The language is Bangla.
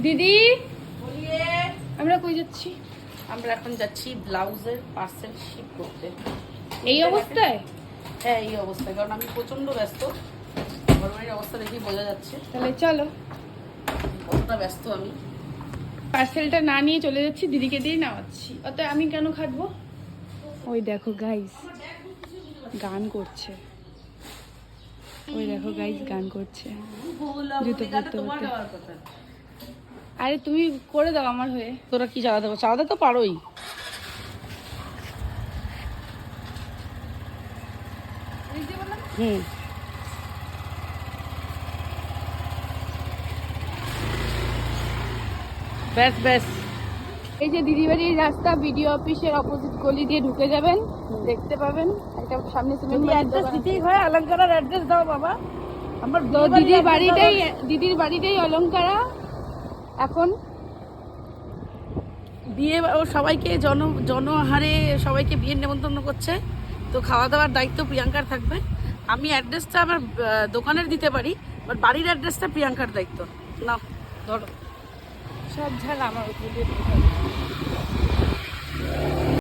দিদি বলিয়ে আমরা কই যাচ্ছি? আমরা এখন যাচ্ছি ব্লাউজের পার্সেল শিপ করতে। এই অবস্থায়? হ্যাঁ, এই অবস্থায়, কারণ আমি প্রচন্ড ব্যস্ত। ঘরের অবস্থা দেখেই বোঝা যাচ্ছে তাহলে চলো, কতটা ব্যস্ত আমি। পার্সেলটা না নিয়ে চলে যাচ্ছি, দিদিকে দিয়ে নামাচ্ছি। অত আমি কেন খাটবো? ওই দেখো গাইস গান করছে, ওই দেখো গাইস গান করছে। জুতো পরতে তোমার পরতে। যাওয়ার কথা। আরে তুমি করে দাও আমার হয়ে। তোরা কি চালাতে পারো? চালাতে তো পারোই। হুম, ব্যাস ব্যাস। এই যে দিদি বাড়ির রাস্তা, বিডিও অফিসের অপোজিট গলি দিয়ে ঢুকে যাবেন, দেখতে পাবেন একটা সামনে সিমেন্ট বাড়ির অ্যাড্রেস দোকান আছে। দিতেই হয়, অলঙ্কারের অ্যাড্রেস দাও বাবা। আমার তো দিদির বাড়িটাই অলংকারা। এখন বিয়ে ও সবাইকে জনহারে সবাইকে বিয়ের নেমন্তন্ন করছে, তো খাওয়া দাওয়ার দায়িত্ব প্রিয়াঙ্কার থাকবে। আমি অ্যাড্রেসটা আমার দোকানের দিতে পারি, বাট বাড়ির অ্যাড্রেসটা প্রিয়াঙ্কার দায়িত্ব। না, ধরো। সব ঝাল আমার উপর দিয়ে